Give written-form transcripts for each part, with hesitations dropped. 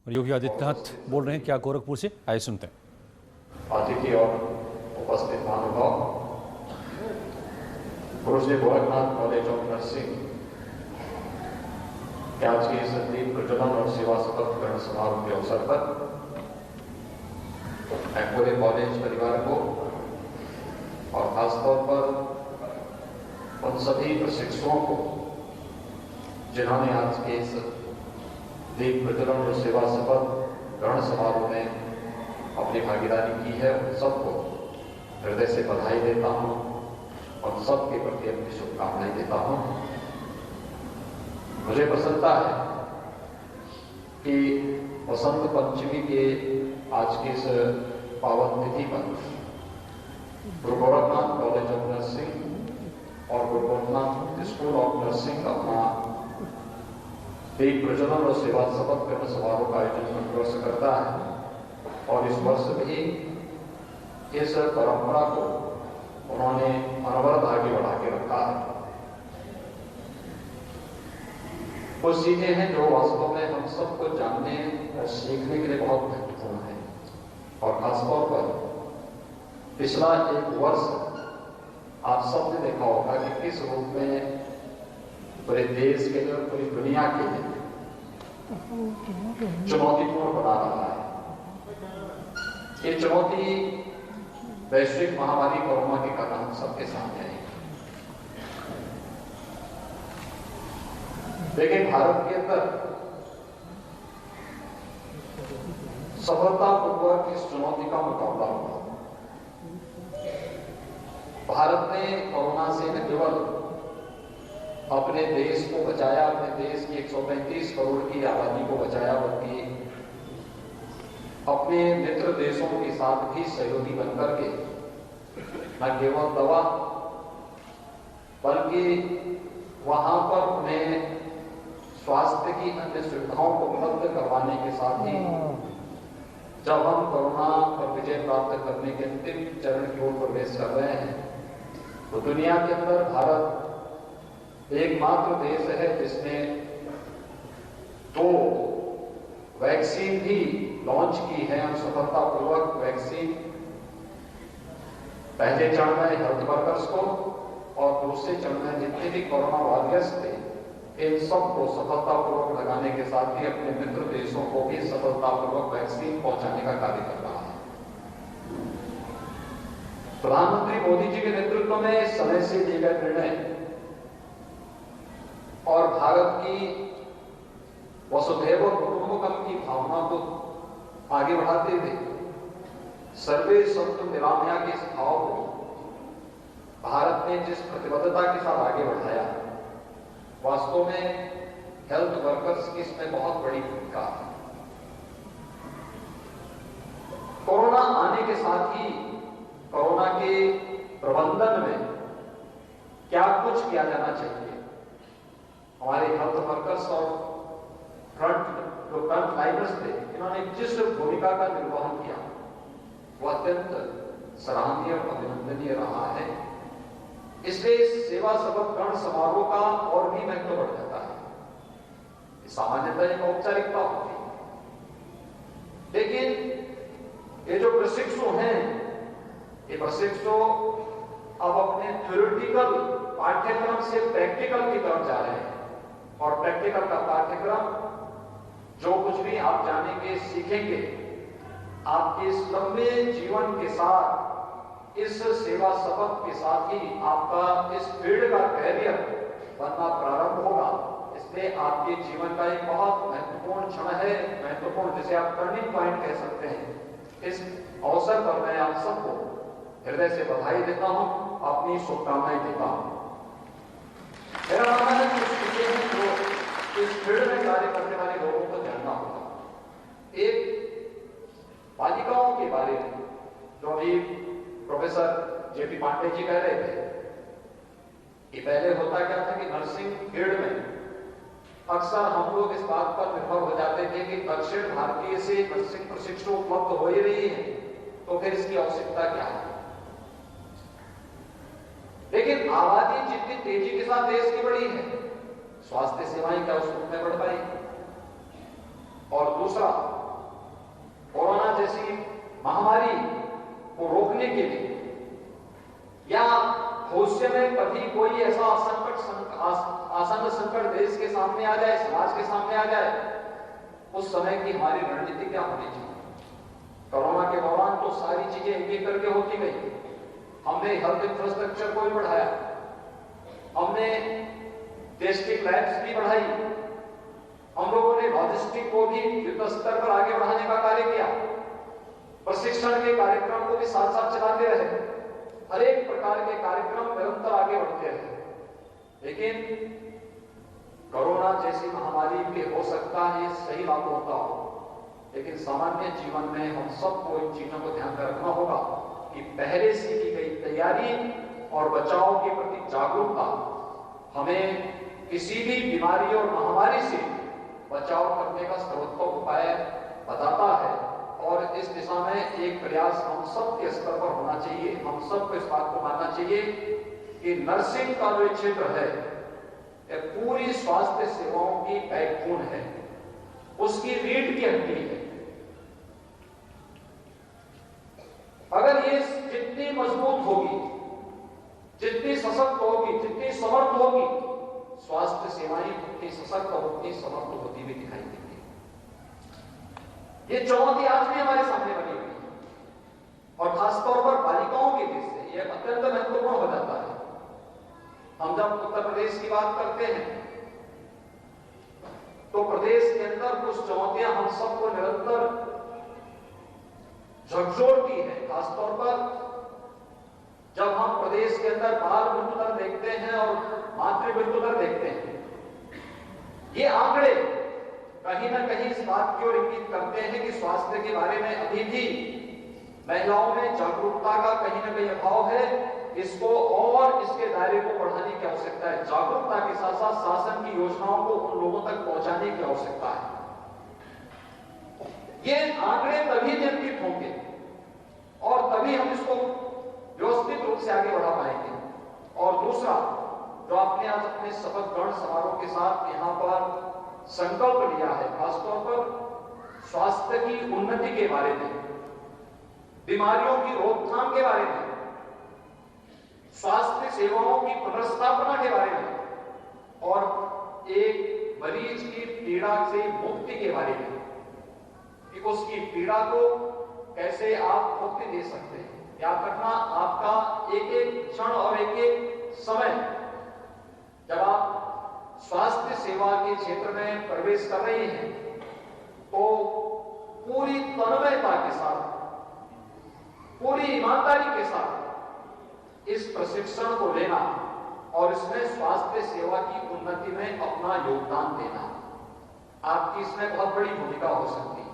और योगी आदित्यनाथ बोल रहे हैं क्या गोरखपुर से, आइए सुनते हैं। अतिथि और उपस्थित महानुभाव, गुरु Shri Gorakhnath college of nursing के आज की इस दीप प्रज्वलन और सेवा शपथ ग्रहण समारोह के अवसर पर मैं पूरे कॉलेज परिवार को और खासतौर पर उन सभी प्रशिक्षुओं को जिन्होंने आज के इस दीप प्रज्वलन और सेवा शपथ ग्रहण समारोह में अपनी भागीदारी की है, उन सबको हृदय से बधाई देता हूँ और सबके प्रति अपनी शुभकामनाएं देता हूँ। मुझे प्रसन्नता है कि वसंत पंचमी के आज की इस पावन तिथि पर गुरु गोरखनाथ कॉलेज ऑफ नर्सिंग और गुरु गोरखनाथ स्कूल ऑफ नर्सिंग अपना दीप प्रज्वलन और सेवा शपथ ग्रहण समारोह का आयोजन वर्ष करता है और इस वर्ष भी इस परंपरा को उन्होंने अनवरत आगे बढ़ा के रखा है। कुछ चीजें हैं जो वास्तव में हम सबको जानने और सीखने के लिए बहुत महत्वपूर्ण है और खासतौर पर पिछला एक वर्ष आप सबने देखा होगा कि किस रूप में पूरे देश के लिए, पूरी दुनिया के लिए चुनौतीपूर्ण बना रहा है। ये चुनौती वैश्विक महामारी कोरोना के कारण हम सबके सामने आई। लेकिन भारत के अंदर सफलतापूर्वक इस चुनौती का मुकाबला हुआ। भारत ने कोरोना से न केवल अपने देश को बचाया, अपने देश की 135 करोड़ की आबादी को बचाया, बल्कि अपने मित्र देशों के साथ भी सहयोगी बनकर के न केवल दवा बल्कि वहां पर उन्हें स्वास्थ्य की अन्य सुविधाओं को उपलब्ध करवाने के साथ ही जब हम कोरोना पर विजय प्राप्त करने के अंतिम चरण की ओर प्रवेश कर रहे हैं तो दुनिया के अंदर भारत एकमात्र देश है जिसने 2 वैक्सीन भी लॉन्च की है और सफलतापूर्वक वैक्सीन पहले चरण में हेल्थ वर्कर्स को और दूसरे चरण में जितने भी कोरोना वॉरियर्स थे इन सबको सफलतापूर्वक लगाने के साथ ही अपने मित्र देशों को भी सफलतापूर्वक वैक्सीन पहुंचाने का कार्य कर रहा है। प्रधानमंत्री मोदी जी के नेतृत्व में समय से लिए गए निर्णय और भारत की वसुधैव कुटुंबकम की भावना को आगे बढ़ाते हुए सर्वे सन्तु निरामया के इस भाव को भारत ने जिस प्रतिबद्धता के साथ आगे बढ़ाया, वास्तव में हेल्थ वर्कर्स की इसमें बहुत बड़ी भूमिका है। कोरोना आने के साथ ही कोरोना के प्रबंधन में क्या कुछ किया जाना चाहिए, हमारे हेल्थ वर्कर्स और फ्रंट लाइनर्स थे, इन्होंने जिस भूमिका का निर्वहन किया वो अत्यंत सराहनीय और अभिनंदनीय रहा है। इसलिए इस सेवा शपथ ग्रहण समारोह का और भी महत्व बढ़ जाता है। सामान्यतः एक औपचारिकता होती है, लेकिन ये जो प्रशिक्षु हैं, ये प्रशिक्षु अब अपने थ्योरेटिकल पाठ्यक्रम से प्रैक्टिकल की तरफ जा रहे हैं और प्रैक्टिकल का पाठ्यक्रम जो कुछ भी आप जानेंगे, सीखेंगे, आपके इस लंबे जीवन के साथ, इस सेवा शपथ के साथ ही आपका इस फील्ड का कैरियर बनना प्रारंभ होगा। इसलिए आपके जीवन का एक बहुत महत्वपूर्ण क्षण है, महत्वपूर्ण जिसे आप टर्निंग पॉइंट कह सकते हैं। इस अवसर पर मैं आप सबको हृदय से बधाई देता हूं, अपनी शुभकामनाएं देता हूं। मेरा मानना है कि कुछ चीजें हैं जो इस फील्ड में कार्य करने वाले लोगों को जानना होगा। एक बालिकाओं के बारे में जो अभी प्रोफेसर जेपी पांडे जी कह रहे थे कि पहले होता क्या था कि नर्सिंग फील्ड में अक्सर हम लोग इस बात पर निर्भर हो जाते थे कि दक्षिण भारतीय से नर्सिंग प्रशिक्षु उपलब्ध हो ही रही है तो फिर इसकी आवश्यकता क्या है। लेकिन आबादी जितनी तेजी के साथ देश की बढ़ी है, स्वास्थ्य सेवाएं क्या उस रूप में बढ़ पाएगी। और दूसरा, कोरोना जैसी महामारी को रोकने के लिए या भविष्य में कभी कोई ऐसा आसन्न संकट देश के सामने आ जाए, समाज के सामने आ जाए, उस समय की हमारी रणनीति क्या होनी चाहिए। कोरोना के दौरान तो सारी चीजें एक एक करके होती गई। हमने हेल्थ इंफ्रास्ट्रक्चर को भी बढ़ाया, हमने टेस्टिंग लैब्स भी बढ़ाई, हम लोगों ने लॉजिस्टिक को भी युद्ध स्तर पर आगे बढ़ाने का कार्य किया, प्रशिक्षण के कार्यक्रम को भी साथ साथ चलाते रहे, हर एक प्रकार के कार्यक्रम निरंतर आगे बढ़ते रहे। लेकिन कोरोना जैसी महामारी भी हो सकता है, सही लागू होता हो, लेकिन सामान्य जीवन में हम सबको इन चीजों को ध्यान में रखना होगा कि पहले से की गई तैयारी और बचाव के प्रति जागरूकता हमें किसी भी बीमारी और महामारी से बचाव करने का सर्वोत्तम उपाय बताता है। और इस दिशा में एक प्रयास हम सब के स्तर पर होना चाहिए। हम सबको इस बात को मानना चाहिए कि नर्सिंग का जो क्षेत्र है, यह पूरी स्वास्थ्य सेवाओं की बैकबोन है, उसकी रीढ़ की हड्डी है। अगर ये जितनी मजबूत होगी, जितनी सशक्त होगी, जितनी समर्थ होगी, स्वास्थ्य सेवाएं उतनी सशक्त और उतनी समर्थ होती हुई दिखाई देंगी। ये चुनौती आज भी हमारे सामने बनी हुई है और खासतौर पर बालिकाओं के दृष्टि से यह अत्यंत महत्वपूर्ण हो जाता है। हम जब उत्तर प्रदेश की बात करते हैं तो प्रदेश के अंदर कुछ चुनौतियां हम सबको निरंतर झकझोरती है। खासतौर पर जब हम प्रदेश के अंदर बाल मृत्यु दर देखते हैं और मातृ मृत्यु दर देखते हैं, ये आंकड़े कहीं ना कहीं इस बात की ओर इंगित करते हैं कि स्वास्थ्य के बारे में अभी भी महिलाओं में जागरूकता का कहीं ना कहीं अभाव है। इसको और इसके दायरे को बढ़ाने की आवश्यकता है। जागरूकता के साथ साथ शासन की योजनाओं को उन लोगों तक पहुंचाने की आवश्यकता है। ये आंकड़े तभी नियंत्रित होंगे और तभी हम इसको व्यवस्थित रूप से आगे बढ़ा पाएंगे। और दूसरा, जो आपने आज अपने शपथ ग्रहण समारोह के साथ यहाँ पर संकल्प लिया है, खासतौर पर स्वास्थ्य की उन्नति के बारे में, बीमारियों की रोकथाम के बारे में, स्वास्थ्य सेवाओं की पुनर्स्थापना के बारे में और एक मरीज की पीड़ा से मुक्ति के बारे में, कि उसकी पीड़ा को कैसे आप मुक्ति दे सकते हैं। याद रखना, आपका एक एक क्षण और एक एक समय जब आप स्वास्थ्य सेवा के क्षेत्र में प्रवेश कर रहे हैं तो पूरी तन्मयता के साथ, पूरी ईमानदारी के साथ इस प्रशिक्षण को लेना और इसमें स्वास्थ्य सेवा की उन्नति में अपना योगदान देना, आपकी इसमें बहुत बड़ी भूमिका हो सकती है।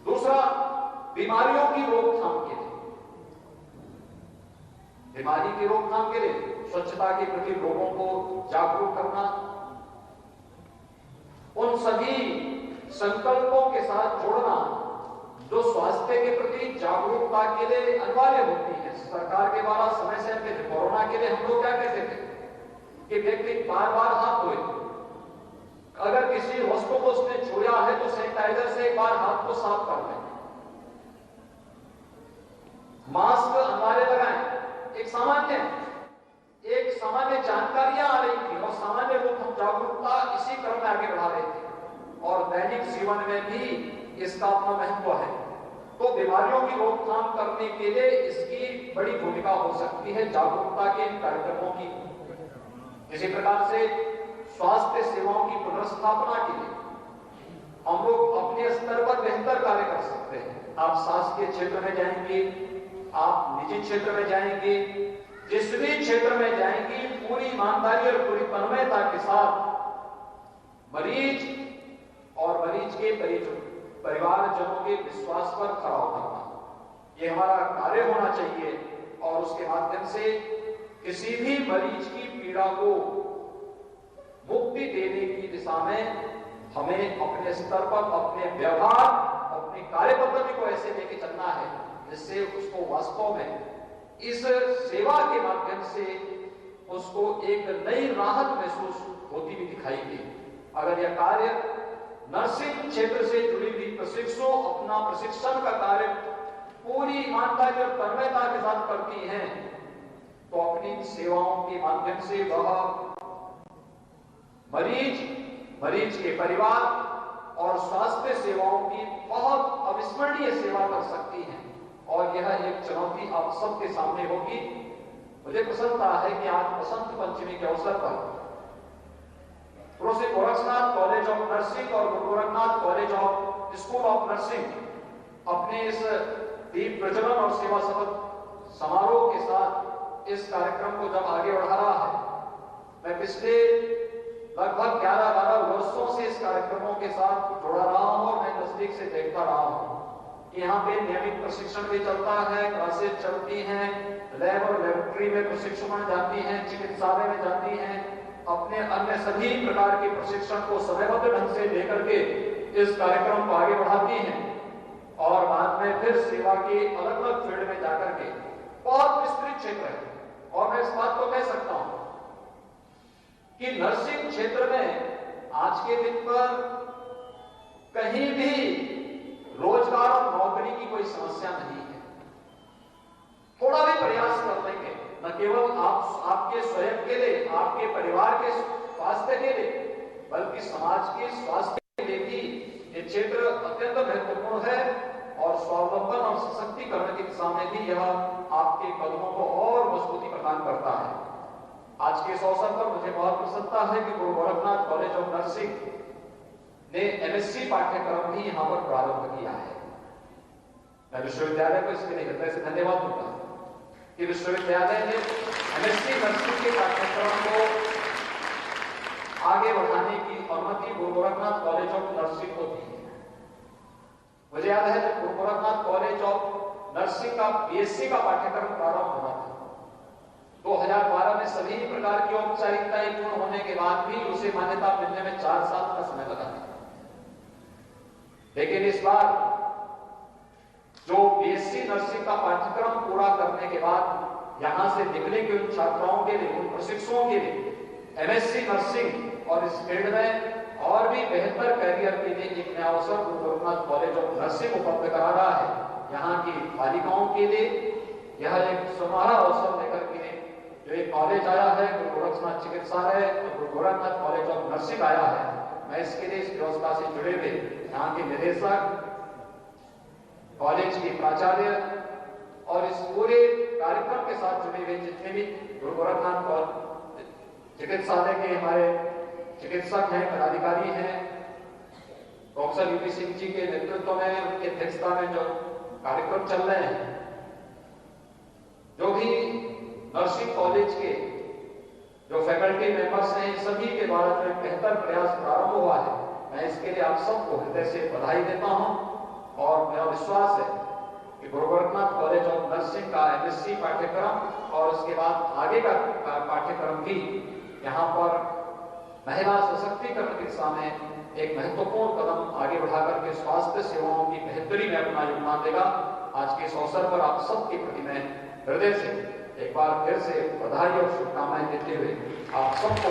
दूसरा, बीमारियों की रोकथाम के लिए, बीमारी की रोकथाम के लिए स्वच्छता के प्रति लोगों को जागरूक करना, उन सभी संकल्पों के साथ जोड़ना जो स्वास्थ्य के प्रति जागरूकता के लिए अनिवार्य होती है। सरकार के द्वारा समय समय पे कोरोना के लिए हम लोग क्या कहते थे कि व्यक्ति बार बार हाथ धोए, अगर किसी वस्तु को उसने छुआ है तो सैनिटाइजर से एक बार हाथ को साफ कर लें, मास्क अनिवार्य लगाएं। एक सामान्य जानकारियां आ रही थी और सामान्य रूप हम जागरूकता इसी क्रम में आगे बढ़ा रहे थे और दैनिक जीवन में भी इसका अपना महत्व है। तो बीमारियों की रोकथाम करने के लिए इसकी बड़ी भूमिका हो सकती है, जागरूकता के इन कार्यक्रमों की। इसी प्रकार से स्वास्थ्य सेवाओं की पुनर्स्थापना के लिए हम लोग अपने स्तर पर बेहतर कार्य कर सकते हैं। आप शासकीय क्षेत्र में जाएंगे, आप निजी क्षेत्र में जाएंगे, जिस भी क्षेत्र में जाएंगी, पूरी ईमानदारी और पूरी तन्मयता के साथ मरीज और मरीज के परिवारजनों के विश्वास पर खरा उतरना, ये हमारा कार्य होना चाहिए। और उसके माध्यम से किसी भी मरीज की पीड़ा को मुक्ति देने की दिशा में हमें अपने स्तर पर अपने व्यवहार, अपनी कार्य पद्धति को ऐसे लेके चलना है जिससे उसको वास्तव में इस सेवा के माध्यम से उसको एक नई राहत महसूस होती भी दिखाई दे। अगर यह कार्य नर्सिंग क्षेत्र से जुड़ी हुई प्रशिक्षु अपना प्रशिक्षण का कार्य पूरी ईमानदारी और तन्मयता के साथ करती हैं, तो अपनी सेवाओं के माध्यम से वह मरीज के परिवार और स्वास्थ्य सेवाओं की बहुत अविस्मरणीय सेवा कर सकती हैं। और यह एक चुनौती आप सबके सामने होगी। मुझे प्रसन्नता है कि आज बसंत पंचमी के अवसर पर Shri Gorakhnath college of nursing और गुरु Gorakhnath college of school of nursing अपने इस दीप प्रज्वलन और सेवा शपथ समारोह के साथ इस कार्यक्रम को जब आगे बढ़ा रहा है, मैं पिछले लगभग 11-12 वर्षों से इस कार्यक्रमों के साथ जुड़ा रहा हूं और मैं नजदीक से देखता रहा हूं कि यहाँ पे नियमित प्रशिक्षण भी चलता है, क्लासेस चलती हैं, लैब और लेबोरेटरी में प्रशिक्षण जाती हैं, चिकित्सालय में जाती हैं, अपने अन्य सभी प्रकार के प्रशिक्षण को समयबद्ध ढंग से लेकर के इस कार्यक्रम को आगे बढ़ाती हैं और बाद में फिर सेवा के अलग अलग फील्ड में जाकर के बहुत विस्तृत क्षेत्र है। और मैं इस बात को कह सकता हूं कि नर्सिंग क्षेत्र में आज के दिन पर कहीं भी रोजगार और नौकरी की कोई समस्या नहीं है। थोड़ा भी प्रयास कर लेंगे, न केवल आपके स्वयं के लिए, आपके परिवार के स्वास्थ्य के लिए, बल्कि समाज के स्वास्थ्य के लिए भी ये क्षेत्र अत्यंत महत्वपूर्ण है और स्वावलंबन और सशक्तिकरण की दिशा में भी यह आपके कदमों को और मजबूती प्रदान करता है। आज के इस अवसर पर मुझे बहुत प्रसन्नता है कि गुरु गोरखनाथ कॉलेज ऑफ नर्सिंग ने एमएससी पाठ्यक्रम भी यहां पर प्रारंभ किया है। मैं विश्वविद्यालय को इसके लिए हृदय से धन्यवाद दूंगा कि विश्वविद्यालय ने एमएससी नर्सिंग के पाठ्यक्रम को आगे बढ़ाने की अनुमति गुरु गोरखनाथ कॉलेज ऑफ नर्सिंग को दी है। मुझे याद है जब गुरु गोरखनाथ कॉलेज ऑफ नर्सिंग का बीएससी का पाठ्यक्रम प्रारंभ हुआ था, 2012 में सभी प्रकार की औपचारिकताएं पूर्ण होने के बाद भी उसे मान्यता मिलने में 4 साल का समय लगा था। लेकिन इस बार जो बीएससी नर्सिंग का पाठ्यक्रम पूरा करने के बाद यहां से निकले के उन छात्राओं के लिए, उन प्रशिक्षुओं के लिए एमएससी नर्सिंग और इस फील्ड में और भी बेहतर कैरियर के लिए एक नया अवसर गुरु गोरखनाथ कॉलेज ऑफ नर्सिंग उपलब्ध करा रहा है। यहाँ की बालिकाओं के लिए यह एक सुनहरा अवसर लेकर के जो एक कॉलेज आया है, गुरु गोरखनाथ चिकित्सालय और गुरु गोरखनाथ कॉलेज ऑफ नर्सिंग आया है। मैं इसके लिए इस व्यवस्था से जुड़े हुए यहाँ के निदेशक, कॉलेज के प्राचार्य और इस पूरे कार्यक्रम के साथ जुड़े हुए जितने भी गुरु गोरखनाथ चिकित्सालय के हमारे चिकित्सक हैं, पदाधिकारी हैं, प्रोफेसर यूपी सिंह जी के नेतृत्व में, उनकी अध्यक्षता में जो कार्यक्रम चल रहे हैं, जो भी नर्सिंग कॉलेज के जो फैकल्टी मेंबर्स हैं, सभी के द्वारा जो एक बेहतर प्रयास प्रारंभ हुआ है, मैं इसके लिए आप सबको हृदय से बधाई देता हूं। और मेरा विश्वास है कि गुरु गोरखनाथ कॉलेज ऑफ नर्सिंग का एमएससी पाठ्यक्रम और उसके बाद आगे का पाठ्यक्रम भी यहाँ पर महिला सशक्तिकरण की दिशा में एक महत्वपूर्ण कदम आगे बढ़ा करके स्वास्थ्य सेवाओं की बेहतरी में अपना योगदान देगा। आज के इस अवसर पर आप सबके प्रति मैं हृदय से एक बार फिर से बधाई और शुभकामनाएं देते हुए आप सबको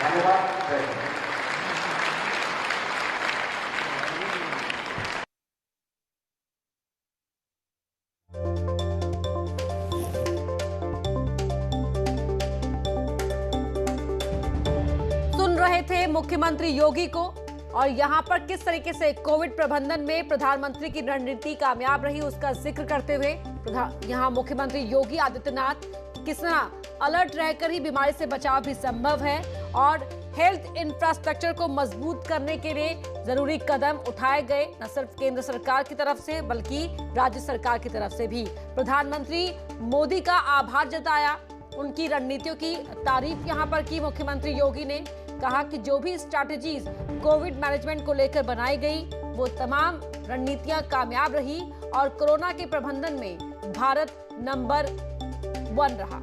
धन्यवाद। सुन रहे थे मुख्यमंत्री योगी को और यहाँ पर किस तरीके से कोविड प्रबंधन में प्रधानमंत्री की रणनीति कामयाब रही उसका जिक्र करते हुए यहाँ मुख्यमंत्री योगी आदित्यनाथ किस तरह अलर्ट रहकर ही बीमारी से बचाव भी संभव है और हेल्थ इंफ्रास्ट्रक्चर को मजबूत करने के लिए जरूरी कदम उठाए गए, न सिर्फ केंद्र सरकार की तरफ से बल्कि राज्य सरकार की तरफ से भी। प्रधानमंत्री मोदी का आभार जताया, उनकी रणनीतियों की तारीफ यहाँ पर की मुख्यमंत्री योगी ने। कहा कि जो भी स्ट्रैटेजीज कोविड मैनेजमेंट को लेकर बनाई गई वो तमाम रणनीतियां कामयाब रही और कोरोना के प्रबंधन में भारत नंबर 1 रहा।